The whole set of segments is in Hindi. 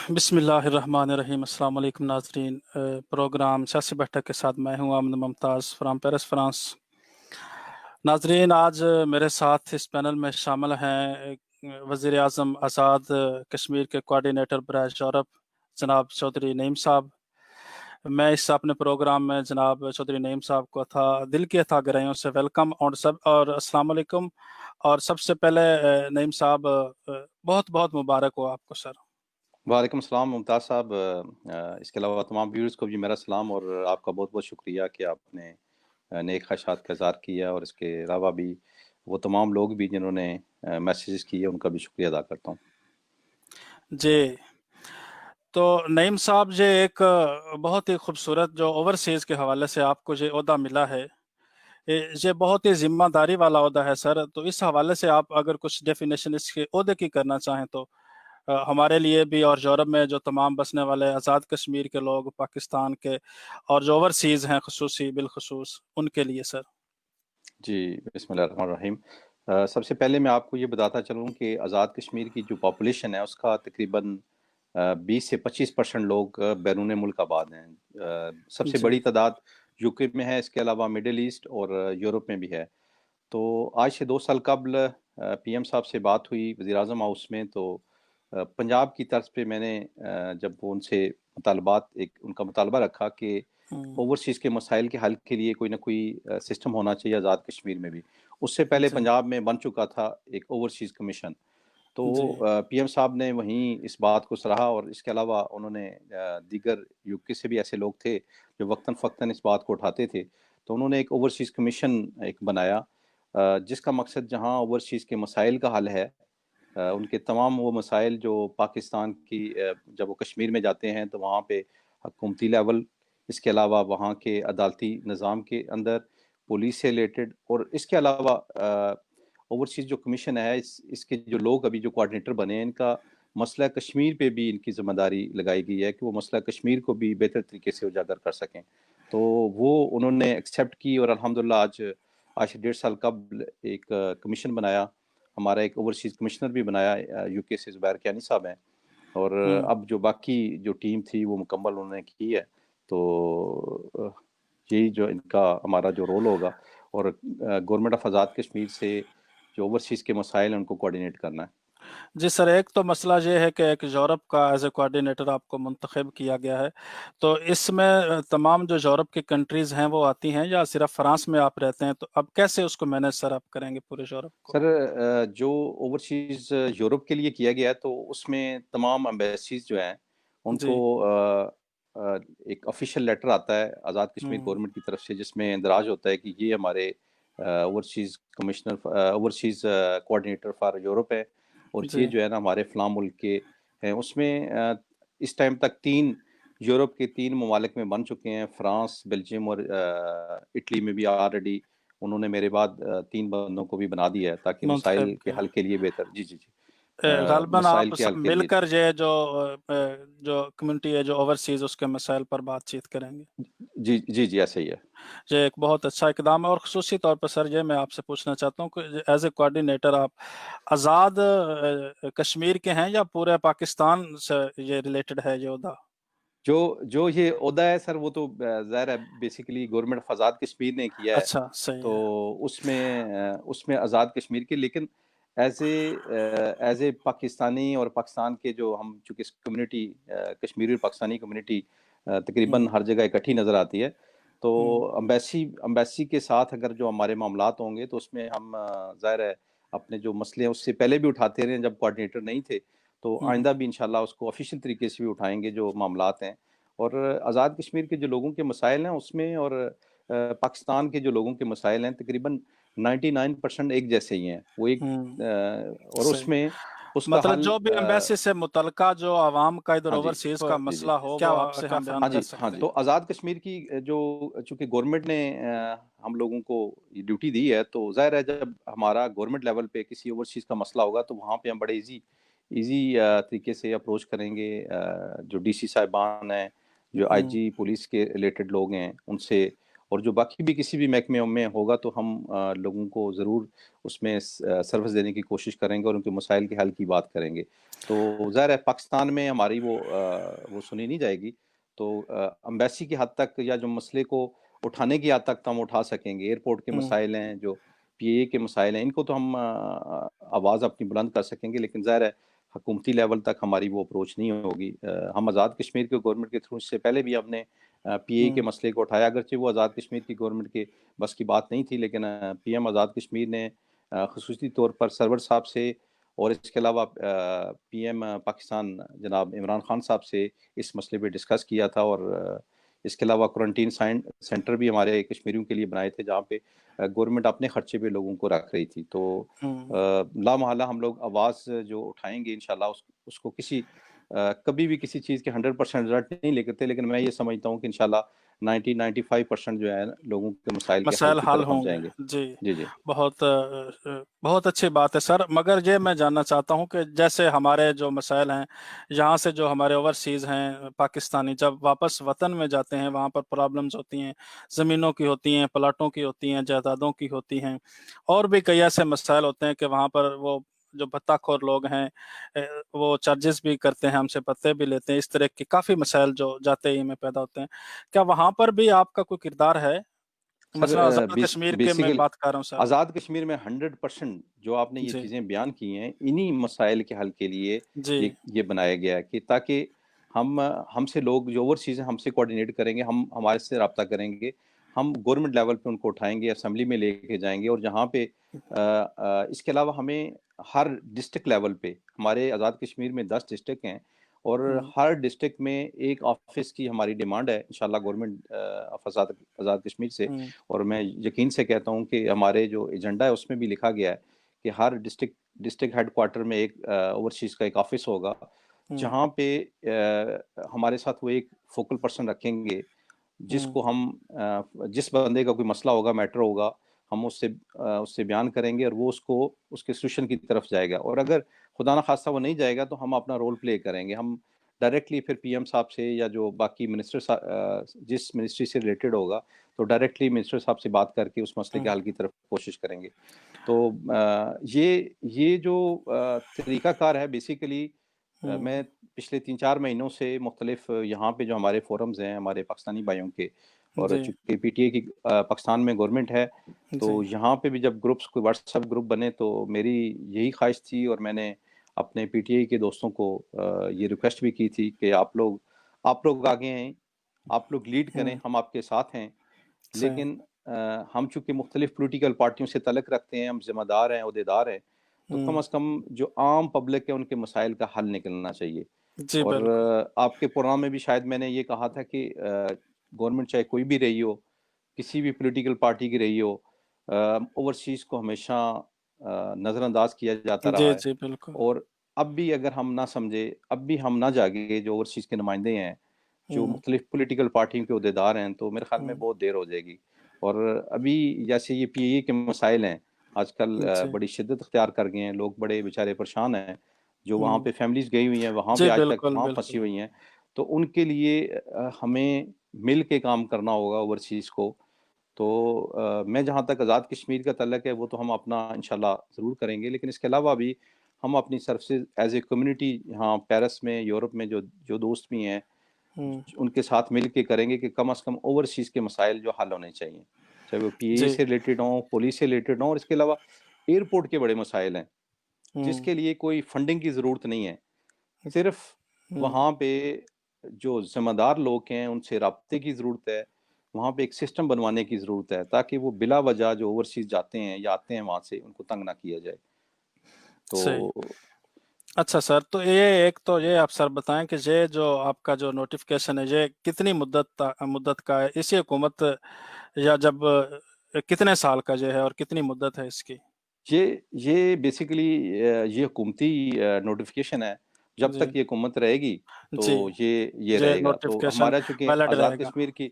बिस्मिल्लाहिर्रहमानिर्रहीम। अस्सलाम वालेकुम नाज़रीन। प्रोग्राम सियासी बैठक के साथ मैं हूँ आमद मुमताज़ फ्राम पेरिस फ्रांस। नाज़रीन, आज मेरे साथ इस पैनल में शामिल हैं वज़ीर आज़म आज़ाद कश्मीर के कोऑर्डिनेटर बराए यूरोप जनाब चौधरी नईम साहब। मैं इस अपने प्रोग्राम में जनाब चौधरी नईम साहब को था दिल की अथा गहराइयों से वेलकम और अस्सलाम वालेकुम। और सबसे पहले नईम साहब, बहुत बहुत मुबारक हो आपको सर। वालेकुम सलाम मुमताज़ साहब। इसके अलावा तमाम व्यूअर्स को भी मेरा सलाम और आपका बहुत बहुत शुक्रिया कि आपने नेक ख़्वाहिशात का इज़हार किया, और इसके अलावा भी वो तमाम लोग भी जिन्होंने मैसेजेस किए उनका भी शुक्रिया अदा करता हूँ। जी, तो नईम साहब, ये एक बहुत ही खूबसूरत जो ओवरसीज़ के हवाले से आपको ये ओहदा मिला है, ये बहुत ही ज़िम्मेदारी वाला ओहदा है सर। तो इस हवाले से आप अगर कुछ डेफिनेशन इसके ओहदे की करना चाहें तो हमारे लिए भी और यूरोप में जो तमाम बसने वाले आज़ाद कश्मीर के लोग, पाकिस्तान के और जो ओवरसीज़ हैं खसूसी बिलखसूस, उनके लिए सर। जी, बिस्मिल्लाहिर्रहमानिर्रहीम। सबसे पहले मैं आपको ये बताता चलूँ कि आज़ाद कश्मीर की जो पॉपुलेशन है उसका तकरीबन 20 से 25% लोग बैरून मुल्क आबाद हैं। सबसे जी, बड़ी तादाद यूके में है, इसके अलावा मिडल ईस्ट और यूरोप में भी है। तो आज से 2 साल कबल पीएम साहब से बात हुई वज़ीर-ए-आज़म हाउस में, तो पंजाब की तर्ज पे मैंने जब वो उनसे उनका मुतालबा रखा कि हुँ, ओवरसीज़ के मसाइल के हल के लिए कोई ना कोई सिस्टम होना चाहिए आज़ाद कश्मीर में भी। उससे पहले जी, पंजाब में बन चुका था एक ओवरसीज़ कमीशन। तो जी, पीएम साहब ने वहीं इस बात को सराहा, और इसके अलावा उन्होंने दीगर यूके से भी ऐसे लोग थे जो वक़्तन-फ़क्तन इस बात को उठाते थे। तो उन्होंने एक ओवरसीज़ कमीशन एक बनाया, जिसका मकसद जहाँ ओवरसीज़ के मसाइल का हल है, उनके तमाम वो मसाइल जो पाकिस्तान की जब वो कश्मीर में जाते हैं तो वहाँ पे हुकूमती लेवल, इसके अलावा वहाँ के अदालती निज़ाम के अंदर, पुलिस से रिलेटेड, और इसके अलावा ओवरसीज़ जो कमीशन है इसके जो लोग अभी जो कोऑर्डिनेटर बने हैं, इनका मसला कश्मीर पे भी इनकी ज़िम्मेदारी लगाई गई है कि वो मसला कश्मीर को भी बेहतर तरीके से उजागर कर सकें। तो वो उन्होंने एक्सेप्ट की, और अल्हम्दुलिल्लाह आज से 1.5 साल कबल एक कमीशन बनाया। हमारा एक ओवरसीज़ कमिश्नर भी बनाया, यूके से ज़ुबैर कियानी साहब हैं, और हुँ। अब जो बाकी जो टीम थी वो मुकम्मल उन्होंने की है। तो यही जो इनका हमारा जो रोल होगा, और गवर्नमेंट ऑफ आज़ाद कश्मीर से जो ओवरसीज़ के मसाइल हैं उनको कोऑर्डिनेट करना है। जी सर, एक तो मसला ये है कि एक यूरोप का एज़ ए कोऑर्डिनेटर आपको मुंतखब किया गया है। तो इसमें तमाम जो यूरोप की कंट्रीज़ हैं वो आती हैं या सिर्फ़ फ्रांस में आप रहते हैं? तो अब कैसे उसको मैनेज सर आप करेंगे पूरे यूरोप को? सर, जो ओवरसीज़ यूरोप के लिए किया गया है, तो उसमें तमाम एम्बेसीज़ जो हैं उनको जी। एक ऑफ़िशियल लेटर आता है आज़ाद कश्मीर हुँ। गवर्नमेंट की तरफ से, जिसमें इंदराज होता है कि ये हमारे ओवरसीज़ कोऑर्डिनेटर फॉर यूरोप है, और ये जी। जो है ना हमारे फ़लाँ मुल्क के हैं। उसमें इस टाइम तक 3 यूरोप के 3 ममालिक में बन चुके हैं, फ्रांस, बेल्जियम और इटली में भी ऑलरेडी उन्होंने मेरे बाद 3 बंदों को भी बना दिया है, ताकि मुंतखब मसाइल के किया। हल के लिए बेहतर। जी, जी, जी। ग़ालिबन मसाइल आप के हल सब के लिए। मिलकर ये जो कम्युनिटी है जो ओवरसीज़ उसके मसाइल पर बातचीत करेंगे। जी, जी, जी, ऐसा ही है। ये एक बहुत अच्छा इकदाम है और ख़ुसूसी तौर पर सर ये मैं आपसे पूछना चाहता हूँ कि एज़ ए कोऑर्डिनेटर आप आज़ाद कश्मीर के हैं या पूरे पाकिस्तान से ये रिलेटेड है ये ओहदा? जो जो ये ओहदा है सर, वो तो ज़ाहिर है basically government of Azad Kashmir ने किया है। अच्छा, सही तो है। उसमें आज़ाद कश्मीर के, लेकिन एज़ ए पाकिस्तानी, और पाकिस्तान के जो हम चूँकि इस कम्युनिटी कश्मीरी और पाकिस्तानी कम्युनिटी तकरीबन हुँ, हर जगह इकट्ठी नज़र आती है। तो हुँ, एम्बेसी के साथ अगर जो हमारे मामलात होंगे, तो उसमें हम ज़ाहिर है अपने जो मसले हैं उससे पहले भी उठाते रहे हैं जब कोऑर्डिनेटर नहीं थे। तो हुँ, आइंदा भी इंशाल्लाह उसको ऑफ़िशियल तरीके से भी उठाएँगे जो मामलात हैं। और आज़ाद कश्मीर के जो लोगों के मसाइल हैं उसमें, और पाकिस्तान के जो लोगों के मसाइल हैं, तकरीबन 99% एक जैसे ही हैं। वो एक हुँ, और सही। उसमें उसका मतलब हल जो भी एम्बेसी से मुतल्लका जो अवाम का इधर हाँ जी। ओवरसीज़ का जी, जी। मसला हो क्या वो आपसे हम बयान हाँ कर जी, हाँ सकते जी। हैं। तो आज़ाद कश्मीर की जो चूँकि गवर्नमेंट ने हम लोगों को ये ड्यूटी दी है, तो ज़ाहिर है जब हमारा गवर्नमेंट लेवल पे किसी ओवरसीज़ का मसला होगा, तो वहाँ पे हम बड़े ईज़ी तरीके से अप्रोच करेंगे। जो डीसी साहिबान हैं, जो हुँ, आईजी पुलिस के रिलेटेड लोग हैं, उनसे, और जो बाकी भी किसी भी महकमे में होगा तो हम लोगों को ज़रूर उसमें सर्विस देने की कोशिश करेंगे और उनके मसाइल के हल की बात करेंगे। तो ज़ाहिर है पाकिस्तान में हमारी वो सुनी नहीं जाएगी, तो एम्बेसी की हद तक या जो मसले को उठाने की हद तक तो हम उठा सकेंगे। एयरपोर्ट के हुँ, मसाइल हैं, जो पीए के मसाइल हैं, इनको तो हम आवाज़ अपनी बुलंद कर सकेंगे, लेकिन ज़ाहिर है हुकूमती लेवल तक हमारी वो अप्रोच नहीं होगी। हम आज़ाद कश्मीर के गवर्नमेंट के थ्रू इससे पहले भी हमने पीए के हुँ, मसले को उठाया, अगरचे वो आज़ाद कश्मीर की गवर्नमेंट के बस की बात नहीं थी, लेकिन पीएम आज़ाद कश्मीर ने ख़ुसूसी तौर पर सरवर साहब से और इसके अलावा पीएम पाकिस्तान जनाब इमरान खान साहब से इस मसले पे डिस्कस किया था, और इसके अलावा क्वारंटीन सेंटर भी हमारे कश्मीरियों के लिए बनाए थे, जहाँ पे गवर्नमेंट अपने खर्चे पे लोगों को रख रही थी। तो हुँ। लामहला हम लोग आवाज़ जो उठाएँगे इंशाल्लाह उसको कभी भी किसी चीज़ के 100% रिज़ल्ट नहीं लेते, लेकिन मैं ये समझता हूँ कि इंशाल्लाह 90-95% जो है लोगों के मसाइल के हल मसाइल की हल तरफ हम होंगे। जाएँगे। जी, जी, जी। बहुत अच्छी बात है सर। मगर ये मैं जानना चाहता हूँ कि जैसे हमारे जो मसाइल हैं, यहाँ से जो हमारे ओवरसीज़ हैं पाकिस्तानी जब वापस वतन में जाते हैं, वहाँ पर प्रॉब्लम्स होती हैं, ज़मीनों की होती हैं, प्लाटों की होती हैं, जायदादों की होती हैं, और भी कई ऐसे मसाइल होते हैं कि वहाँ पर वो जो भत्ताखोर लोग हैं वो चार्जेस भी करते हैं, हमसे भत्ते भी लेते हैं। इस तरह के काफ़ी मसाइल जो जाते ही में पैदा होते हैं। क्या वहाँ पर भी आपका कोई किरदार है? सर मसलन आज़ाद कश्मीर के मैं बेसिकली बात कर रहा हूँ सर। आज़ाद कश्मीर में 100% जो आपने ये जी, चीज़ें बयान की हैं, इन्हीं मसाइल के हल के लिए जी। ये बनाया गया है कि ताकि हम हमसे लोग जो ओवरसीज़ हैं, हमसे कोऑर्डिनेट करेंगे, हम हमारे से राब्ता करेंगे, हम गवर्नमेंट लेवल पे उनको उठाएँगे, असेंबली में लेके जाएँगे, और जहाँ पे इसके अलावा हमें हर डिस्ट्रिक्ट लेवल पे हमारे आज़ाद कश्मीर में 10 डिस्ट्रिक्ट हैं, और हुँ, हर डिस्ट्रिक्ट में एक ऑफ़िस की हमारी डिमांड है इंशाल्लाह गवर्नमेंट ऑफ आज़ाद कश्मीर से। हुँ, और मैं यकीन से कहता हूँ कि हमारे जो एजेंडा है उसमें भी लिखा गया है कि हर डिस्ट्रिक्ट हेडक्वार्टर में एक ओवरसीज़ का एक ऑफ़िस होगा, हुँ, जहाँ पे हमारे साथ वो एक फ़ोकल पर्सन रखेंगे, हुँ, जिसको हम जिस बंदे का कोई मसला होगा, मैटर होगा, हम उससे बयान करेंगे और वो उसके सॉल्यूशन की तरफ जाएगा, और अगर खुदा ना ख़ास्ता वो नहीं जाएगा तो हम अपना रोल प्ले करेंगे। हम डायरेक्टली फिर पीएम साहब से या जो बाकी जिस मिनिस्ट्री से रिलेटेड होगा, तो डायरेक्टली मिनिस्टर साहब से बात करके उस मसले के हुँ, हल की तरफ कोशिश करेंगे। तो ये जो तरीक़ाकार है बेसिकली, हुँ, मैं पिछले 3-4 महीनों से मुख्तलिफ यहाँ पे जो हमारे फोरम्स हैं हमारे पाकिस्तानी भाइयों के, और जी, चूँकि पीटीए की पाकिस्तान में गवर्नमेंट है, तो जी, यहाँ पे भी जब कोई व्हाट्सएप ग्रुप बने तो मेरी यही ख्वाहिश थी, और मैंने अपने पीटीआई के दोस्तों को ये रिक्वेस्ट भी की थी कि आप लोग आगे आएँ, आप लोग लीड करें, हुँ, हम आपके साथ हैं। सही। लेकिन हम चूँकि मुख्तलिफ पॉलिटिकल पार्टियों से तल्लुक़ रखते हैं, हम ज़िम्मेदार हैं, ओहदेदार हैं, तो कम हुँ, अज़ कम जो आम पब्लिक है उनके मसाइल का हल निकलना चाहिए। जी, और बिल्कुल। आपके प्रोग्राम में भी शायद मैंने ये कहा था कि गवर्नमेंट चाहे कोई भी रही हो, किसी भी पॉलिटिकल पार्टी की रही हो, ओवरसीज़ को हमेशा नज़रअंदाज किया जाता जी, रहा है, जी, बिल्कुल। और अब भी अगर हम ना समझे, अब भी हम ना जागे जो ओवरसीज़ के नुमाइंदे हैं, जो हुँ, मुख्तलिफ पॉलिटिकल पार्टियों के ओहदेदार हैं, तो मेरे ख़्याल में हुँ, बहुत देर हो जाएगी। और अभी जैसे ये पीएए के मसाइल हैं, आजकल जी, बड़ी शिद्दत इख्तियार कर गए हैं, लोग बड़े बेचारे परेशान हैं, जो वहाँ हुँ, पे फैमिलीज़ गई हुई हैं, वहाँ पे जी, आज तक बिल्कुल, वहाँ फँसी बिल्कुल। हुई हैं, तो उनके लिए हमें मिल के काम करना होगा ओवरसीज़ को। तो मैं जहाँ तक आज़ाद कश्मीर का तल्लक है, वो तो हम अपना इंशाल्लाह ज़रूर करेंगे, लेकिन इसके अलावा भी हम अपनी सर्विसेज़ एज़ ए कम्युनिटी यहाँ पेरिस में, यूरोप में जो दोस्त भी हैं, हुँ, उनके साथ मिल के करेंगे कि कम अज़ कम ओवरसीज़ के मसाइल जो हल होने चाहिए। चाहे वो पीए जी, से रिलेटेड हों, पुलिस से रिलेटेड हों, और इसके अलावा एयरपोर्ट के बड़े मसाइल हैं, हुँ, जिसके लिए कोई फंडिंग की ज़रूरत नहीं है। सिर्फ़ हुँ, वहाँ पे जो ज़िम्मेदार लोग हैं, उनसे राब्ते की ज़रूरत है। वहाँ पे एक सिस्टम बनवाने की ज़रूरत है, ताकि वो बिला वजह जो ओवरसीज़ जाते हैं या आते हैं वहाँ से, उनको तंग ना किया जाए। सही। तो अच्छा सर, तो एक तो ये आप सर बताएँ कि ये जो आपका जो नोटिफ़िकेशन है, ये कितनी मुद्दत का है? इसी हुकूमत या जब कितने साल का ये है और कितनी मुद्दत है इसकी? ये बेसिकली ये हुकूमती नोटिफ़िकेशन है। जब तक जी, ये हुकूमत रहेगी, जी, तो ये ये रहेगा। तो नोटिफ़िकेशन हमारा चूँकि वैलिड आज़ाद रहेगा। कश्मीर की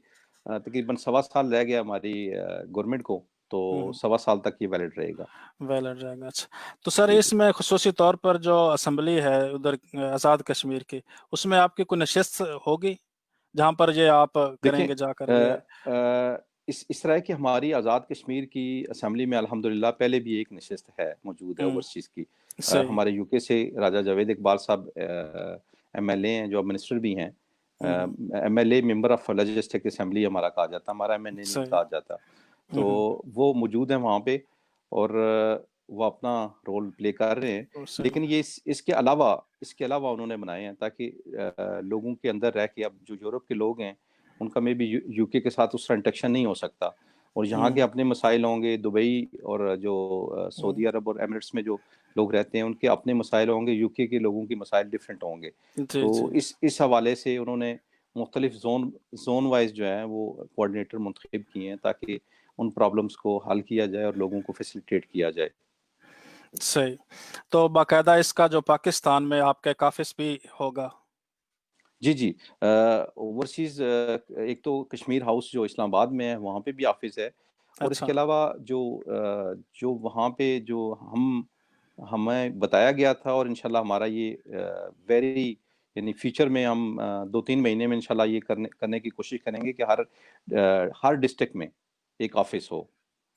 तकरीबन सवा साल रह गया हमारी गवर्नमेंट को, हुँ, तो हुँ, सवा साल तक ये वैलिड रहेगा। वैलिड रहेगा, अच्छा। तो सर जी, जी। इसमें ख़ुसूसी तौर पर जो असेंबली है उधर आज़ाद कश्मीर की, उसमें आपकी कोई नशिस्त होगी? जहाँ पर ये आप देखिए करेंगे जाकर अ ये? इस तरह की हमारी आज़ाद कश्मीर की असेंबली में अल्हम्दुलिल्लाह पहले भी एक नशिस्त है, मौजूद है हुँ, ओवरसीज़ की। सही। हमारे यूके से राजा जावेद इकबाल साहब एमएलए हैं, जो अब मिनिस्टर भी हैं। हुँ, हुँ, MLA member of legislative assembly हमारा कहा जाता है, हमारा एमएनए नहीं सही। कहा जाता। हुँ, तो हुँ, वो मौजूद हैं वहाँ पे, और वो अपना रोल प्ले कर रहे हैं। तो सही। लेकिन ये इसके अलावा उन्होंने बनाए हैं ताकि लोगों के अंदर रह के, अब जो यूरोप के लोग हैं, उनका मे बी यूके के साथ उस तरह इंटरेक्शन नहीं हो सकता, और यहाँ के हुँ, अपने मसाइल होंगे। दुबई और जो हुँ, सऊदी अरब और एमिरेट्स में जो लोग रहते हैं, उनके अपने मसाइल होंगे, यूके के लोगों की मसाइल डिफरेंट होंगे। जी, तो जी। इस हवाले से उन्होंने मुख्तलिफ ज़ोन वाइज़ जो है वो कोऑर्डिनेटर मुंतखब किए हैं, ताकि उन प्रॉब्लम्स को हल किया जाए और लोगों को फैसिलिटेट किया जाए। सही। तो बाकायदा इसका जो पाकिस्तान में आपके ऑफ़िस भी होगा? जी, जी। ओवरसीज़ एक तो कश्मीर हाउस जो इस्लामाबाद में है, वहाँ पे भी ऑफ़िस है, और अच्छा। इसके अलावा जो वहाँ पे जो हमें बताया गया था, और इंशाल्लाह हमारा ये वेरी यानी फ्यूचर में हम 2-3 महीने में इंशाल्लाह ये करने करने की कोशिश करेंगे कि हर डिस्ट्रिक्ट में एक ऑफ़िस हो।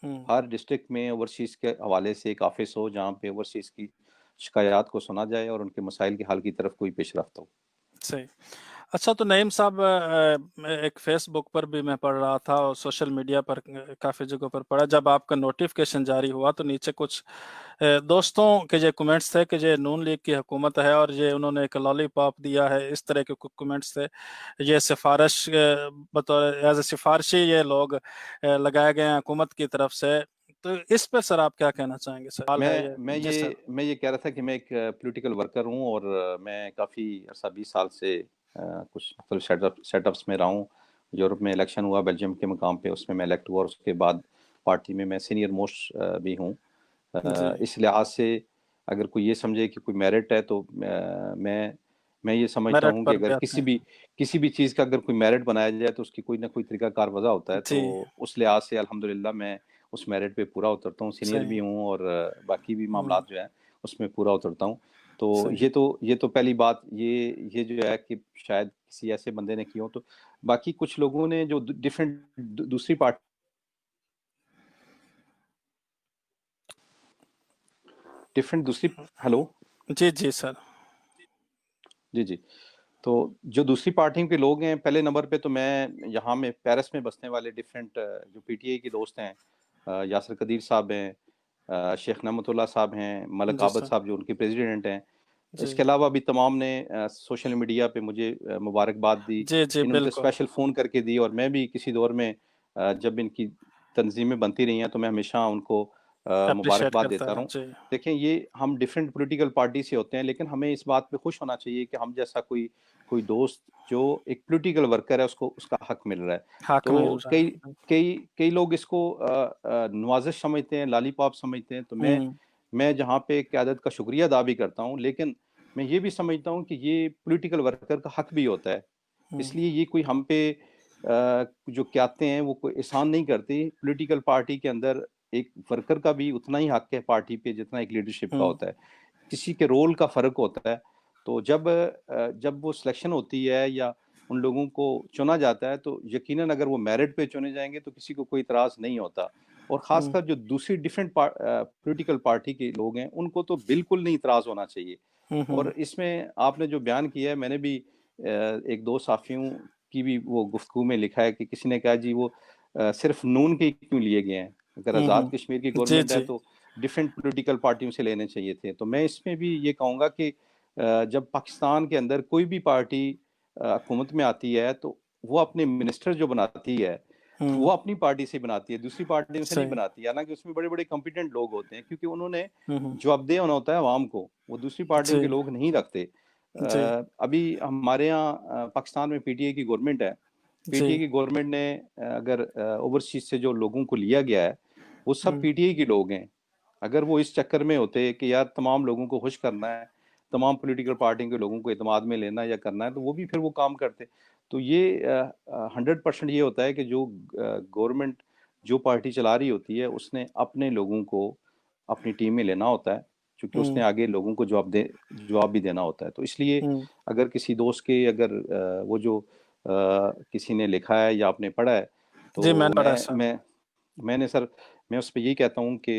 हुँ, हर डिस्ट्रिक्ट में ओवरसीज़ के हवाले से एक ऑफ़िस हो, जहाँ पे ओवरसीज़ की शिकायत को सुना जाए और उनके मसाइल के हल की तरफ कोई पेशरफ्त हो। सही। अच्छा, तो नईम साहब, मैं एक फ़ेसबुक पर भी मैं पढ़ रहा था और सोशल मीडिया पर काफ़ी जगहों पर पढ़ा, जब आपका नोटिफ़िकेशन जारी हुआ तो नीचे कुछ दोस्तों के जो कमेंट्स थे कि ये नून लीग की हुकूमत है और ये उन्होंने एक लॉलीपॉप दिया है, इस तरह के कमेंट्स थे। ये सिफारिश बतौर एज़ अ सिफारिशी ये लोग लगाए गए हैं हुकूमत की तरफ से। तो इस पर सर आप क्या कहना चाहेंगे? सवाल है ये। जी सर। मैं ये कह रहा था कि मैं एक पॉलिटिकल वर्कर हूँ, और मैं काफ़ी अर्सा 20 साल से कुछ मुख्तलिफ सेटअप्स में रहा हूँ। यूरोप में इलेक्शन हुआ बेल्जियम के मकाम पे, उसमें मैं इलेक्ट हुआ, और उसके बाद पार्टी में मैं सीनियर मोस्ट भी हूँ। जी। इस लिहाज से अगर कोई ये समझे कि कोई मेरिट है, तो मैं ये समझता मेरिट हूँ कि पर अगर भी आते हैं। किसी भी चीज़ का अगर कोई मेरिट बनाया जाए, तो उसकी कोई ना कोई तरीक़ाकार वजह होता है। तो जी, उस लिहाज से अल्हम्दुलिल्लाह मैं उस मेरिट पे पूरा उतरता हूँ, सीनियर सही। भी हूँ, और बाकी भी हुँ, मामलात जो हैं उसमें पूरा उतरता हूँ। तो सही। ये तो पहली बात, ये जो है कि शायद किसी ऐसे बंदे ने की हो। तो बाकी कुछ लोगों ने जो दूसरी पार्टी डिफरेंट दूसरी हेलो? जी, जी सर। जी, जी। तो जो दूसरी पार्टियों के लोग हैं, पहले नंबर पे तो मैं यहाँ में पेरिस में बसने वाले डिफरेंट जो पीटीआई के दोस्त हैं, यासिर कदीर साहब हैं, शेख नअमतुल्लाह साहब हैं, मलक जी आबद सर। साहब जो उनके प्रेज़िडेंट हैं। जी। इसके अलावा भी तमाम ने सोशल मीडिया पे मुझे मुबारकबाद दी। जी, जी, इन्होंने मुझे बिल्कुल। स्पेशल फ़ोन करके दी, और मैं भी किसी दौर में जब इनकी तंज़ीमें बनती रही हैं, तो मैं हमेशा उनको एप्रिशिएट मुबारकबाद करता देता रहा है। हूँ। जी। देखें, ये हम डिफरेंट पॉलिटिकल पार्टी से होते हैं, लेकिन हमें इस बात पे खुश होना चाहिए कि हम जैसा कोई दोस्त जो एक पॉलिटिकल वर्कर है, उसको उसका हक मिल रहा है। हक मिल तो रहा कई है। कई कई लोग इसको नवाज़िश समझते हैं, लॉलीपॉप समझते हैं। तो हुँ, मैं जहाँ पे क़यादत का शुक्रिया अदा भी करता हूँ, लेकिन मैं ये भी समझता हूँ कि ये पॉलिटिकल वर्कर का हक भी होता है। हुँ, इसलिए ये कोई हम पे जो कहते हैं वो कोई एहसान नहीं करते। पॉलिटिकल पार्टी के अंदर एक वर्कर का भी उतना ही हक है पार्टी पे, जितना एक लीडरशिप का हुँ, होता है। किसी के रोल का फ़र्क होता है। तो जब वो सिलेक्शन होती है या उन लोगों को चुना जाता है, तो यकीनन अगर वो मेरिट पे चुने जाएँगे, तो किसी को कोई इतराज़ नहीं होता। और हुँ, ख़ासकर जो दूसरी डिफरेंट पॉलिटिकल पार्टी के लोग हैं, उनको तो बिल्कुल नहीं इतराज़ होना चाहिए। हुँ, और हुँ, इसमें आपने जो बयान किया है, मैंने भी 1-2 साथियों की भी वो गुफ्तगू में लिखा है कि किसी ने कहा जी वो सिर्फ़ नून के क्यों लिए गए हैं? अगर हुँ, आज़ाद हुँ। कश्मीर की जी, गवर्नमेंट है, जी। तो डिफरेंट पॉलिटिकल पार्टियों से लेने चाहिए थे। तो मैं इसमें भी ये कहूँगा कि जब पाकिस्तान के अंदर कोई भी पार्टी हुकूमत में आती है, तो वो अपने मिनिस्टर जो बनाती है, वो हुँ, अपनी पार्टी से बनाती है, दूसरी पार्टियों से नहीं सही। बनाती है। हालाँकि उसमें बड़े-बड़े कॉम्पिटेंट लोग होते हैं, क्योंकि उन्होंने हुँ, हुँ। जवाबदेह होना होता है अवाम को, वो दूसरी पार्टियों के जी, लोग नहीं रखते। जी, अभी हमारे यहाँ पाकिस्तान में पीटीआई की गवर्नमेंट है। पीटीआई जी। की गवर्नमेंट ने अगर ओवरसीज़ से जो लोगों को लिया गया है, वो सब हुँ, पीटीआई के लोग हैं। अगर वो इस चक्कर में होते कि यार तमाम लोगों को खुश करना है, तमाम पॉलिटिकल पार्टियों के लोगों को एतमाद में लेना या करना है, तो वो भी फिर वो काम करते। तो ये 100% ये होता है कि जो गवर्नमेंट जो पार्टी चला रही होती है, उसने अपने लोगों को अपनी टीम में लेना होता है, क्योंकि उसने हुँ, आगे लोगों को जवाब भी देना होता है। तो इसलिए हुँ, अगर किसी दोस्त के अगर वो जो किसी ने लिखा है या आपने पढ़ा है, जी, तो मैंने पढ़ा सर। मैंने सर, मैं उस पे यही कहता हूँ कि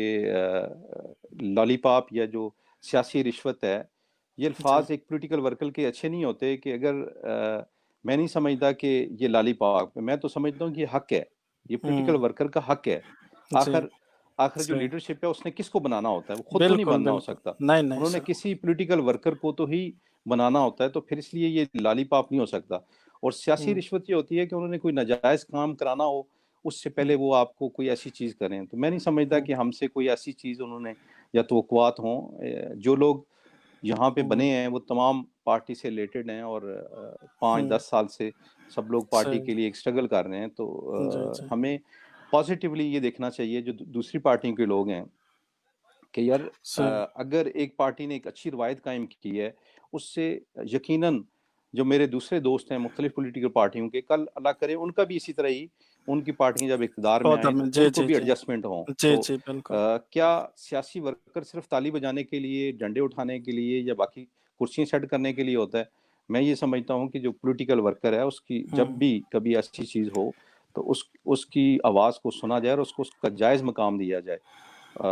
लॉलीपॉप या जो सियासी रिश्वत है, ये जी। अल्फाज एक पॉलिटिकल वर्कर के अच्छे नहीं होते। कि अगर मैं नहीं समझता कि ये लॉलीपॉप, मैं तो समझता हूँ कि ये हक है, ये पॉलिटिकल हुँ, वर्कर का हक है। जी, आखिर आखिर जो सही। लीडरशिप है उसने किसको बनाना होता है, वो खुद तो नहीं बिल्कुल, बनना हो बिल्कुल। सकता। नहीं, नहीं उन्होंने सर। किसी पॉलिटिकल वर्कर को तो ही बनाना होता है, तो फिर इसलिए ये लॉलीपॉप नहीं हो सकता। और सियासी हुँ, रिश्वत ये होती है कि उन्होंने कोई नाजायज़ काम कराना हो, उससे हुँ, पहले वो आपको कोई ऐसी चीज़ करें। तो मैं नहीं समझता हुँ, कि हमसे कोई ऐसी चीज़ उन्होंने या तवक्कुआत हों। जो लोग यहाँ पे हुँ, बने हैं वो तमाम पार्टी से रिलेटेड हैं, और 5-10 हुँ, साल से सब लोग पार्टी सही। के लिए एक स्ट्रगल कर रहे हैं। तो जी, जी। हमें पॉज़िटिवली ये देखना चाहिए जो दूसरी पार्टियों के लोग हैं, कि यार सही। अगर एक पार्टी ने एक अच्छी रवायत कायम की है, उससे यकीनन जो मेरे दूसरे दोस्त हैं मुख्तलिफ पॉलिटिकल पार्टियों के, कल अल्लाह करे उनका भी इसी तरह ही, उनकी पार्टियाँ जब इक़्तिदार में पौधा आएँ में तो जी, उनको जी, भी जी। एडजस्टमेंट हों। जी, तो जी, बिल्कुल। क्या सियासी वर्कर सिर्फ़ ताली बजाने के लिए, डंडे उठाने के लिए या बाकी कुर्सियाँ सेट करने के लिए होता है? मैं ये समझता हूँ कि जो पॉलिटिकल वर्कर है उसकी जब हुँ, भी कभी ऐसी चीज़ हो, तो उसकी आवाज़ को सुना जाए और उसको उसका जायज़ मकाम दिया जाए।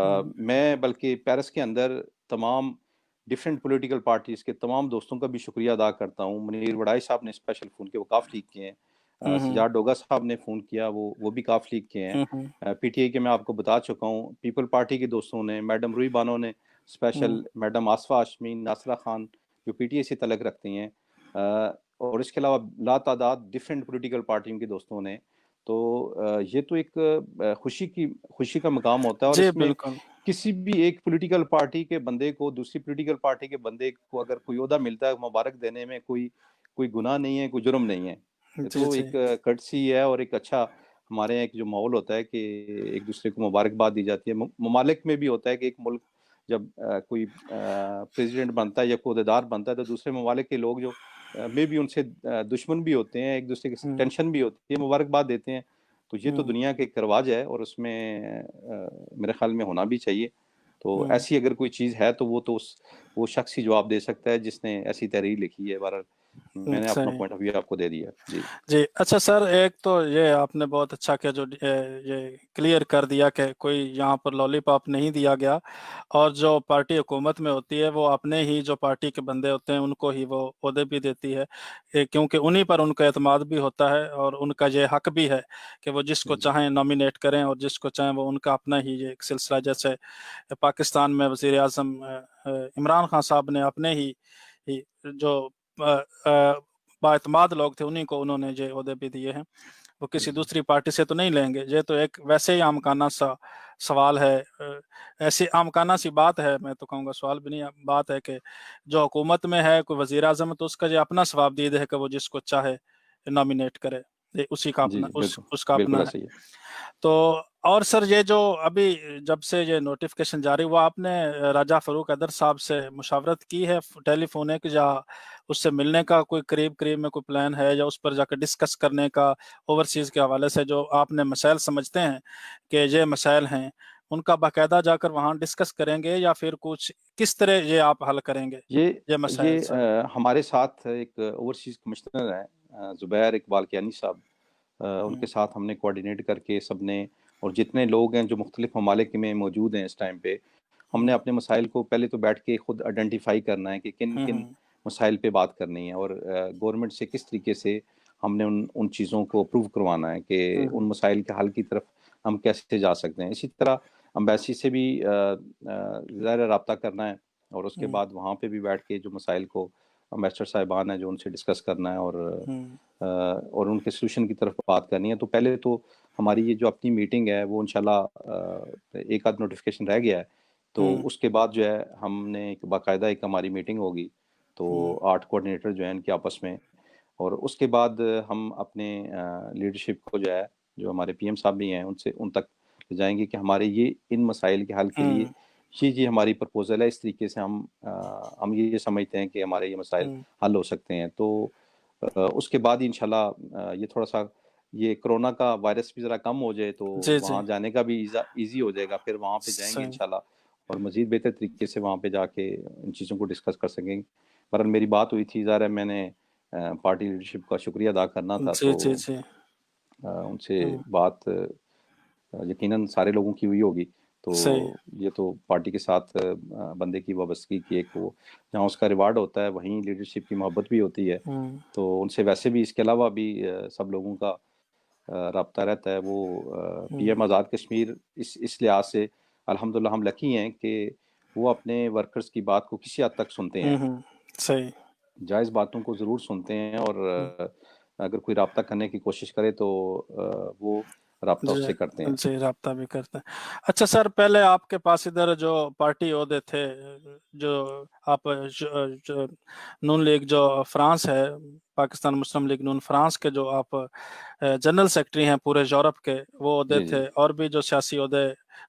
हुँ, मैं बल्कि पेरिस के अंदर तमाम डिफरेंट पॉलिटिकल पार्टीज़ के तमाम दोस्तों का भी शुक्रिया अदा करता हूँ। मुनीर वड़ाई साहब ने स्पेशल फ़ोन किया, वो काफ़ लीग के हैं। हुँ, हुँ, सजाद डोगा साहब ने फ़ोन किया, वो भी काफ़ लीग के हैं। हुँ, हुँ, पीटीआई के मैं आपको बता चुका हूँ। पीपल पार्टी के दोस्तों ने, मैडम रूही बानो ने हुँ, स्पेशल, मैडम आसफ़ा हाशमी, नासरा खान जो पीटीआई से तल्लुक़ रखती हैं। और इसके अलावा लातादाद डिफरेंट पॉलिटिकल पार्टियों के दोस्तों ने। तो ये तो एक खुशी का मकाम होता है, और जी, इसमें बिल्कुल। किसी भी एक पॉलिटिकल पार्टी के बंदे को दूसरी पॉलिटिकल पार्टी के बंदे को अगर कोई ओहदा मिलता है, मुबारक देने में कोई कोई गुनाह नहीं है, कोई जुर्म नहीं है। ये जी, तो जी। एक कर्टसी है, और एक अच्छा हमारे यहाँ एक जो माहौल होता है कि एक-दूसरे को मुबारकबाद दी जाती है। ममालिक में भी होता है कि एक मुल्क जब कोई प्रेज़िडेंट बनता है या कोई ओहदेदार बनता है, तो दूसरे ममालिक के लोग जो में भी उनसे दुश्मन भी होते हैं, एक-दूसरे के हुँ, टेंशन भी होती है, मुबारकबाद देते हैं। तो ये तो हुँ, दुनिया का एक रिवाज है, और उसमें मेरे ख़्याल में होना भी चाहिए। तो हुँ, ऐसी अगर कोई चीज़ है तो वो शख़्स ही जवाब दे सकता है जिसने ऐसी तहरीर लिखी है। बहरहाल मैंने अपना सही। पॉइंट ऑफ व्यू आपको दे दिया। जी। जी, अच्छा सर, एक तो ये आपने बहुत अच्छा किया जो ये क्लियर कर दिया कि कोई यहाँ पर लॉलीपॉप नहीं दिया गया, और जो पार्टी हुकूमत में होती है वो अपने ही जो पार्टी के बंदे होते हैं उनको ही वो ओहदे भी देती है, क्योंकि उन्हीं पर उनका एतमाद भी होता है, और उनका ये हक भी है कि वो जिसको जी, चाहें नॉमिनेट करें और जिसको चाहें वो उनका अपना ही ये एक सिलसिला। जैसे पाकिस्तान में वज़ीर आज़म इमरान खान साहब ने अपने ही जो बाएतमाद लोग थे उन्हीं को उन्होंने ये ओहदे भी दिए हैं, वो किसी जी, दूसरी पार्टी से तो नहीं लेंगे। ये तो एक वैसे ही आमखाना सा सवाल है, ऐसी आमखाना सी बात है, मैं तो कहूँगा सवाल भी नहीं, बात है कि जो हुकूमत में है कोई वज़ीर आज़म है तो उसका ये अपना सवाबदीद है कि वो जिसको चाहे नॉमिनेट करे, ये उसी का जी, अपना जी, बिल्कुल, उसका बिल्कुल अपना है। ऐसा ही है। तो और सर, ये जो अभी जब से ये नोटिफिकेशन जारी हुआ, आपने राजा फरूक अदर साहब से मुशावरत की है टेलीफोनिक, या उससे मिलने का कोई करीब करीब में कोई प्लान है, या उस पर जाकर डिस्कस करने का ओवरसीज के हवाले से जो आपने मसाइल समझते हैं कि ये मसाइल हैं, उनका बाकायदा जाकर वहाँ डिस्कस करेंगे, या फिर कुछ किस तरह ये आप हल करेंगे ये ये मसाइल सर? हमारे साथ एक ओवरसीज़ कमिश्नर हैं, ज़ुबैर इकबाल कियानी साहब। उनके हम्म, साथ हमने कोऑर्डिनेट करके सबने, और जितने लोग हैं जो मुख्तलिफ ममालिक में मौजूद हैं इस टाइम पे, हमने हम्म, अपने मसाइल को पहले तो बैठ के खुद आइडेंटिफ़ाई करना है कि किन-किन हम्म, मसाइल पे बात करनी है, और गवर्नमेंट से किस तरीके से हमने उन उन चीज़ों को अप्रूव करवाना है कि हम्म, उन मसाइल के हल की तरफ हम कैसे जा सकते हैं। इसी तरह एम्बेसी से भी ज़ाहिर राब्ता करना है, और उसके हम्म, बाद वहाँ पे भी बैठ के जो मसाइल को एम्बेसडर साहिबान हैं जो उनसे डिस्कस करना है, हम्म, और उनके सॉल्यूशन की तरफ बात करनी है। तो पहले तो हमारी ये जो अपनी मीटिंग है वो इंशाल्लाह एक आध नोटिफ़िकेशन रह गया है, तो हम्म, उसके बाद जो है हमने एक बाकायदा एक हमारी मीटिंग होगी, तो हम्म, 8 कोऑर्डिनेटर जो हैं इनके आपस में, और उसके बाद हम अपने लीडरशिप को जो है, जो हमारे पीएम साहब भी हैं उनसे उन तक ले जाएँगे कि हमारे ये इन मसाइल के हल के लिए हम्म, ये हमारी प्रपोज़ल है। इस तरीके से हम ये समझते हैं कि हमारे ये मसाइल हम्म, हल हो सकते हैं। तो उसके बाद ही इंशाल्लाह ये थोड़ा-सा ये कोरोना का वायरस भी ज़रा कम हो जाए तो जी, जी, वहाँ जाने का भी ईज़ी हो जाएगा। फिर वहाँ पे जाएँगे सही। इंशाल्लाह, और मज़ीद बेहतर तरीके से वहाँ पे जाके इन चीज़ों को डिस्कस कर सकेंगे। बहरहाल मेरी बात हुई थी, ज़ाहिर है मैंने पार्टी लीडरशिप का शुक्रिया अदा करना था, जी, जी, तो जी। उनसे हम्म, बात यकीनन सारे लोगों की हुई होगी। तो सही। ये तो पार्टी के साथ बंदे की वाबस्तगी की एक वो, जहाँ उसका रिवार्ड होता है वहीं लीडरशिप की मोहब्बत भी होती है। हम्म, तो उनसे वैसे भी इसके अलावा भी सब लोगों का राब्ता रहता है। वो हम्म, पीएम आज़ाद कश्मीर इस लिहाज से अल्हम्दुलिल्लाह हम लकी हैं कि वो अपने वर्कर्स की बात को किसी हद तक सुनते हैं, सही। जायज़ बातों को ज़रूर सुनते हैं, और अगर कोई राब्ता करने की कोशिश करे तो वो राब्ता जी, उससे करते हैं। जी, राब्ता भी करते हैं। अच्छा सर, पहले आपके पास इधर जो पार्टी ओहदे थे, जो आप जो नून लीग जो फ्रांस है, पाकिस्तान मुस्लिम लीग नून फ्रांस के जो आप जनरल सेक्रेटरी हैं पूरे यूरोप के, वो ओहदे जी, जी। थे, और भी जो सियासी ओहदे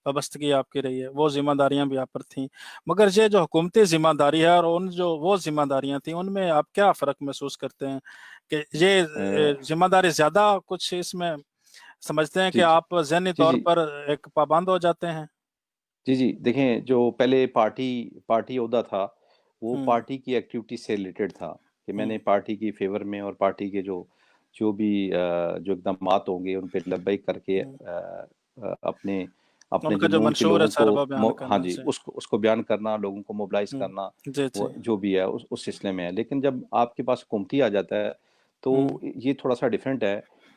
वाबस्तगी आपकी रही है, वो जिम्मेदारियां भी आप पर थी। मगर ये जो हुकूमती जिम्मेदारी है और उन जो वो जिम्मेदारियां थी, उनमें आप क्या फ़र्क महसूस करते हैं कि ये अ, जिम्मेदारी ज़्यादा कुछ इसमें समझते हैं कि जी, जी। आप ज़हनी जी, तौर जी। पर एक पाबंद हो जाते हैं? जी, जी। देखें, जो पहले पार्टी पार्टी ओहदा था, वो हुँ, पार्टी की एक्टिविटी से रिलेटेड था, कि हुँ। मैंने पार्टी की फ़ेवर में और पार्टी के जो जो भी जो इक़दामात होंगे उन पे लब्बैक करके हुँ। अपने अपने उनका जो जो नून के मंशूर है लोगों को सर, वो बयान हाँ करना। जी, जी। उसको बयान करना, लोगों को मोबिलाइज़ हुँ। करना, जी, जी। वो जो भी है उस सिलसिले में है। लेकिन जब आपके पास हुकूमती आ जाता है, हुँ, तो ये थोड़ा-सा डिफरेंट है।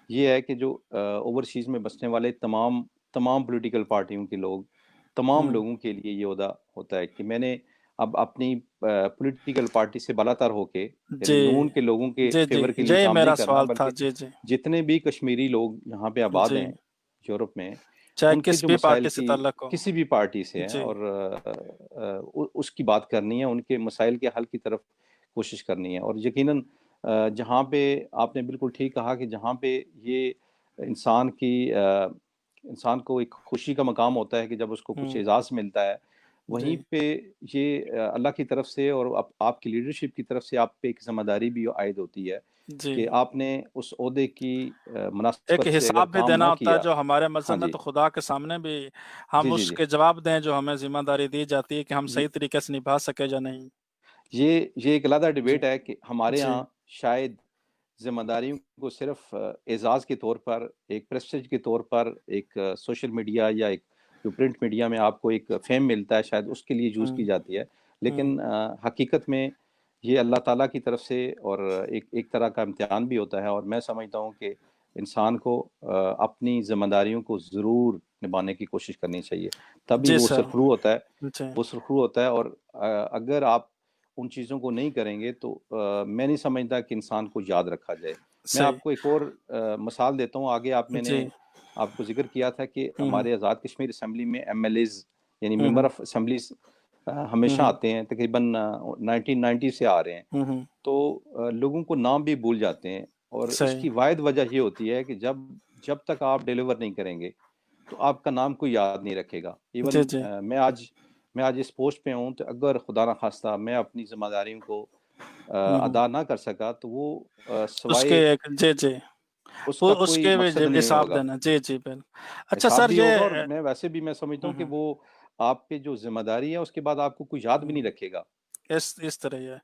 ये है कि जो ओवरसीज़ में बसने वाले तमाम तमाम पॉलिटिकल पार्टियों के लोग, तमाम हुँ। लोगों के लिए ये ओहदा होता है कि मैंने अब अपनी पॉलिटिकल पार्टी से बालातर होके, यानी जी। नून के लोगों के जी, जी। फ़ेवर के लिए यही काम नहीं मेरा करना, सवाल था। बल्कि जी, जी। जितने भी कश्मीरी लोग यहाँ पे आबाद जी। हैं, यूरोप में, चाहे उनके किस जो भी मसाइल पार्टी से की ताल्लुक हो। किसी भी पार्टी से हैं, जी। और उसकी बात करनी है, उनके मसाइल के हल की तरफ कोशिश करनी है। और यकीनन जहाँ पे आपने बिल्कुल ठीक कहा कि जहाँ पे ये इंसान की इंसान को एक खुशी का मकाम होता है कि जब उसको कुछ हुँ। एज़ाज़ मिलता है, वहीं जी, पे ये अल्लाह की तरफ से और आपकी लीडरशिप की तरफ से आप पे एक ज़िम्मेदारी भी आयद होती है जी। कि आपने उस ओहदे की एक मुनासबत से अगर हिसाब भी काम देना ना होता है किया। जो हमारे हाँ मज़हब में, जी। तो खुदा के सामने भी हम जी, जी, जी। उसके जवाब दें जो हमें ज़िम्मेदारी दी जाती है कि हम ये सही तरीके से निभा सकें या नहीं। ये एक अलग जी, डिबेट है कि हमारे जी। यहाँ शायद ज़िम्मेदारियों को सिर्फ़ एज़ाज़ के तौर पर, एक प्रेस्टीज के तौर पर, एक सोशल मीडिया या एक जो प्रिंट मीडिया में आपको एक फ़ेम मिलता है, शायद उसके लिए यूज़ की हुँ, जाती है। हुँ। लेकिन हकीकत में ये अल्लाह ताला की तरफ से और एक एक तरह का इम्तिहान भी होता है, और मैं समझता हूँ कि इंसान को अपनी ज़िम्मेदारियों को ज़रूर निभाने की कोशिश करनी चाहिए। तभी जी वो सर। सुरखरू होता है, जी, वो सुरखरू होता है। और अगर आप उन चीज़ों को नहीं करेंगे तो मैं नहीं समझता कि इंसान को याद रखा जाए। मैं सही। आपको एक और मिसाल देता हूँ। आगे मैंने जी। आपको ज़िक्र किया था कि हुँ, हुँ। हमारे आज़ाद कश्मीर असेंबली में एमएलएज़, यानी हुँ, मेंबर हुँ। ऑफ असेंबलीज़ हुँ, हमेशा हुँ। आते हैं, तकरीबन 1990 से आ रहे हैं। हुँ, हुँ। तो लोगों को नाम भी भूल जाते हैं, और सही। इसकी वाहिद वजह ये होती है कि जब जब तक आप डिलीवर नहीं करेंगे, तो आपका नाम कोई याद नहीं रखेगा। इवन जी, जी। मैं आज इस पोस्ट पे हूँ, तो अगर खुदा ना ख़ास्ता मैं अपनी ज़िम्मेदारियों को हुँ, हुँ। अदा ना कर सका, तो वो उसके सिवाय एक जी, जी। वो उसका कोई उसके भी मकसद नहीं हिसाब होगा। देना। जी, जी, अच्छा हिसाब सर भी ये होगा, और मैं वैसे भी मैं समझता हुँ, हूँ कि हुँ। वो आप पे जो ज़िम्मेदारी है, उसके बाद आपको कोई याद भी नहीं हुँ। रखेगा। इस तरह ही है।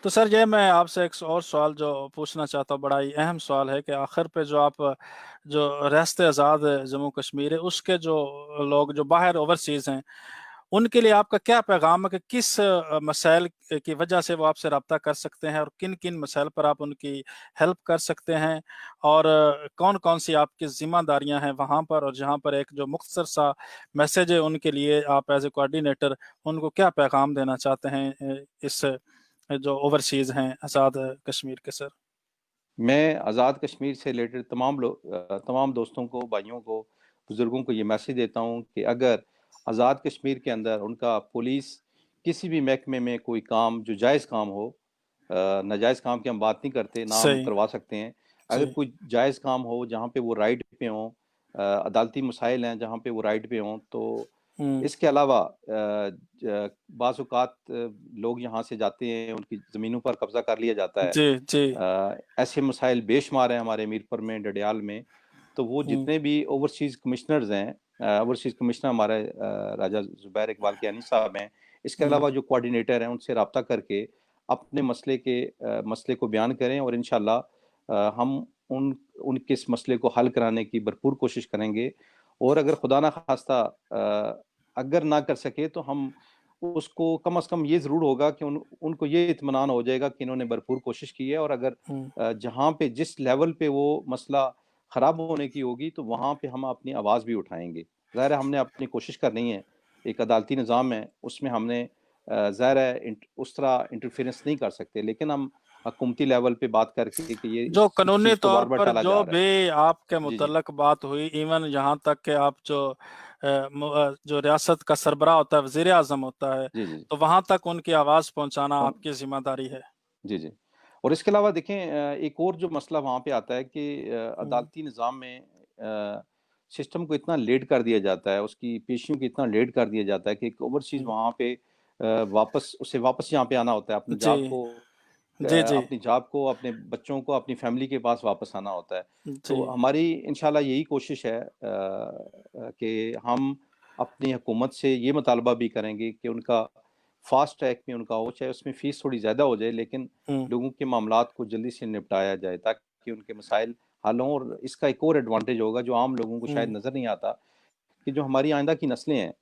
तो सर ये मैं आपसे एक और सवाल जो पूछना चाहता हूँ, बड़ा ही अहम सवाल है कि आखिर पे जो आप जो रियासत आज़ाद जम्मू कश्मीर है, उसके जो लोग जो बाहर ओवरसीज़ हैं, उनके लिए आपका क्या पैगाम है कि किस मसाइल की वजह से वो आपसे रब्ता कर सकते हैं और किन-किन मसाइल पर आप उनकी हेल्प कर सकते हैं? और कौन-कौन सी आपकी ज़िम्मेदारियाँ हैं वहाँ पर, और जहाँ पर एक जो मुख्तसर सा मैसेज है उनके लिए, आप एज़ ए कोऑर्डिनेटर उनको क्या पैगाम देना चाहते हैं इस जो ओवरसीज़ हैं आज़ाद कश्मीर के सर? मैं आज़ाद कश्मीर से रिलेटेड तमाम दोस्तों को, भाइयों को, बुज़ुर्गों को ये मैसेज देता हूँ कि अगर आज़ाद कश्मीर के अंदर उनका पुलिस किसी भी महकमे में कोई काम जो जायज़ काम हो, नाजायज़ काम की हम बात नहीं करते, ना हम सही। करवा सकते हैं। अगर जी। कोई जायज़ काम हो जहाँ पे वो राइट पे हों, अदालती मसाइल हैं जहाँ पे वो राइट पे हों, तो हुँ। इसके अलावा बाज़ औक़ात लोग यहाँ से जाते हैं, उनकी ज़मीनों पर कब्ज़ा कर लिया जाता है। जी, जी। ऐसे मसाइल बेशुमार हैं हमारे मीरपुर में, डडियाल में। तो वो हुँ, जितने भी ओवरसीज़ कमिश्नर्स हैं, ओवरसीज़ कमिश्नर हमारे राजा ज़ुबैर इकबाल कियानी साहब हैं। इसके हुँ। अलावा जो कोऑर्डिनेटर हैं, उनसे राब्ता करके अपने मसले को बयान करें, और इंशाअल्लाह हम उनके इस मसले को हल कराने की भरपूर कोशिश करेंगे। और अगर खुदा ना खास्ता अगर ना कर सके तो हम उसको कम से कम ये ज़रूर होगा कि उनको ये इत्मीनान हो जाएगा कि इन्होंने भरपूर कोशिश की है, और अगर जहाँ पे जिस लेवल पे वो मसला ख़राब होने की होगी तो वहाँ पे हम अपनी आवाज़ भी उठाएँगे। ज़ाहिर है हमने अपनी कोशिश करनी है, एक अदालती निज़ाम है, उसमें हमने ज़ाहिर है उस तरह इंटरफेरेंस नहीं कर सकते, लेकिन हम हुकूमती लेवल पे बात करके कि ये जो इस कानूनी चीज़ को तौर बार-बार पर टाला जो जा रहा है। भी आपके जी, जी। मुतल्लक बात हुई, इवन यहाँ तक कि आप जो रियासत का सरबराह होता है, वज़ीर आज़म होता है, जी, जी। तो वहाँ तक उनकी आवाज़ पहुँचाना और आपकी ज़िम्मेदारी है। जी, जी। और इसके अलावा देखें एक और जो मसला वहाँ पे आता है कि हुँ, अदालती निज़ाम में सिस्टम को इतना लेट कर दिया जाता है, उसकी पेशियों को इतना लेट कर दिया जाता है कि एक ओवरसीज़ हुँ। वहाँ पे उसे वापस यहाँ पे आना होता है, जी। जी, जी। अपनी जॉब को, अपने बच्चों को, अपनी फैमिली के पास वापस आना होता है। जी। तो हमारी इंशाल्लाह यही कोशिश है कि हम अपनी हुकूमत से ये मुतालबा भी करेंगे कि उनका फ़ास्ट ट्रैक में उनका हो, चाहे उसमें फ़ीस थोड़ी ज़्यादा हो जाए, लेकिन हुँ, लोगों के मामलात को जल्दी से निपटाया जाए ताकि उनके मसाइल हल हों। और इसका एक और एडवांटेज होगा जो आम लोगों को शायद हुँ, नज़र नहीं आता, कि जो हमारी आइंदा की नस्लें हैं,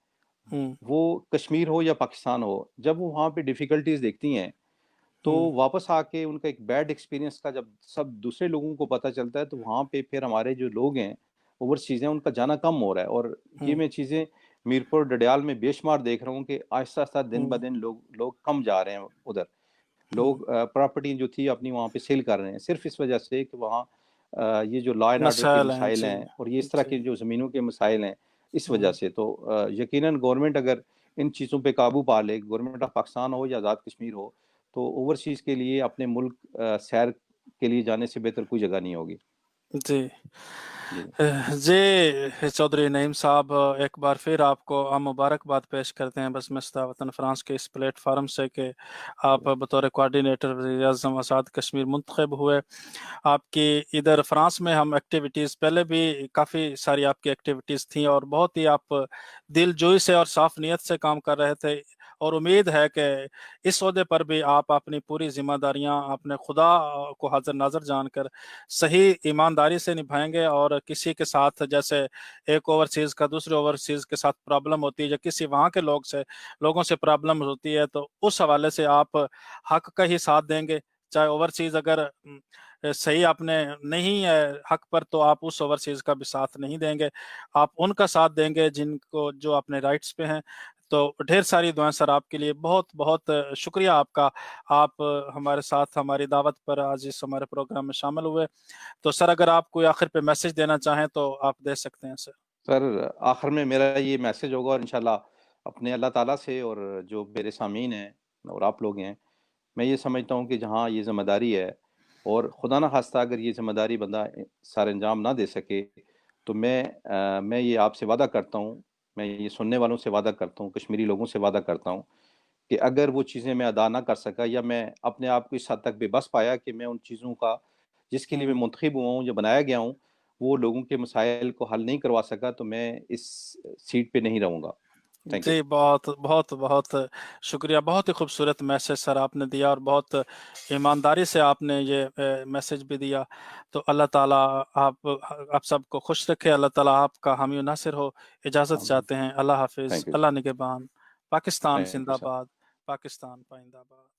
हुँ, वो कश्मीर हो या पाकिस्तान हो, जब वो वहाँ पे डिफ़िकल्टीज़ देखती हैं, तो हुँ, वापस आके उनका एक बैड एक्सपीरियंस का जब सब दूसरे लोगों को पता चलता है, तो वहाँ पे फिर हमारे जो लोग हैं, ओवरसीज़ हैं, उनका जाना कम हो रहा है। और ये हुँ, मैं चीज़ें मीरपुर, डडियाल में बेशुमार देख रहा हूँ कि आहिस्ता-आहिस्ता हुँ, दिन-ब-दिन लोग लोग कम जा रहे हैं उधर। हुँ। लोग प्रॉपर्टी जो थी अपनी वहाँ पे सेल कर रहे हैं, सिर्फ़ इस वजह से कि वहाँ ये जो लॉ एंड ऑर्डर के मसाइल हैं, मसाइल जी। हैं और ये इस तरह जी। के जो ज़मीनों के मसाइल हैं, इस वजह हुँ, से। तो यकीनन गवर्नमेंट अगर इन चीज़ों पे काबू पा ले, गवर्नमेंट ऑफ पाकिस्तान हो या आज़ाद कश्मीर हो, तो ओवरसीज़ के लिए अपने मुल्क सैर के लिए जाने से बेहतर कोई जगह नहीं होगी। जी। जी। जी, चौधरी नईम साहब, एक बार फिर आपको हम मुबारकबाद पेश करते हैं बज़म-ए वतन फ्रांस के इस प्लेटफ़ॉर्म से कि आप बतौर कोऑर्डिनेटर वज़ीर-ए-आज़म आज़ाद कश्मीर मुंतखब हुए। आपकी इधर फ्रांस में हम एक्टिविटीज़ पहले भी काफ़ी सारी आपकी एक्टिविटीज़ थी और बहुत ही आप दिलजोई से और साफ़ नीयत से काम कर रहे थे, और उम्मीद है कि इस ओहदे पर भी आप अपनी पूरी ज़िम्मेदारियाँ अपने खुदा को हाज़िर-नाज़िर जानकर सही ईमानदारी से निभाएँगे, और किसी के साथ जैसे एक ओवरसीज़ का दूसरे ओवरसीज़ के साथ प्रॉब्लम होती है या किसी वहाँ के लोगों से प्रॉब्लम होती है, तो उस हवाले से आप हक़ का ही साथ देंगे। चाहे ओवरसीज़ अगर सही आपने नहीं है हक़ पर, तो आप उस ओवरसीज़ का भी साथ नहीं देंगे। आप उनका साथ देंगे जो अपने राइट्स पे हैं। तो ढेर सारी दुआएँ सर आपके लिए। बहुत-बहुत शुक्रिया आपका। आप हमारे साथ हमारी दावत पर आज इस हमारे प्रोग्राम में शामिल हुए। तो सर, अगर आप कोई आखिर पे मैसेज देना चाहें तो आप दे सकते हैं सर। सर, आखिर में मेरा ये मैसेज होगा, और इंशाल्लाह अपने अल्लाह ताला से और जो मेरे सामीन हैं और आप लोग हैं, मैं ये समझता हूँ कि जहाँ ये ज़िम्मेदारी है और खुदा ना ख़ास्ता अगर ये ज़िम्मेदारी बंदा सर अंजाम ना दे सके, तो मैं ये आपसे वादा करता हूँ, मैं ये सुनने वालों से वादा करता हूँ, कश्मीरी लोगों से वादा करता हूँ कि अगर वो चीज़ें मैं अदा ना कर सका या मैं अपने आप को इस हद तक बेबस पाया कि मैं उन चीज़ों का जिसके लिए मैं हुँ। मुंतखब हुआ हूँ, जो बनाया गया हूँ, वो लोगों के मसाइल को हल नहीं करवा सका, तो मैं इस सीट पे नहीं रहूँगा। Thank you. जी, बहुत शुक्रिया। बहुत ही खूबसूरत मैसेज सर आपने दिया, और बहुत ईमानदारी से आपने ये मैसेज भी दिया। तो अल्लाह ताला आप सबको खुश रखे, अल्लाह ताला आपका हामी और नासिर हो। इजाज़त आमीन। चाहते हैं। अल्लाह हाफ़िज़, थैंक यू अल्लाह सर। निगहबान। Pakistan thank you sir. ज़िंदाबाद, पाकिस्तान पाइंदाबाद।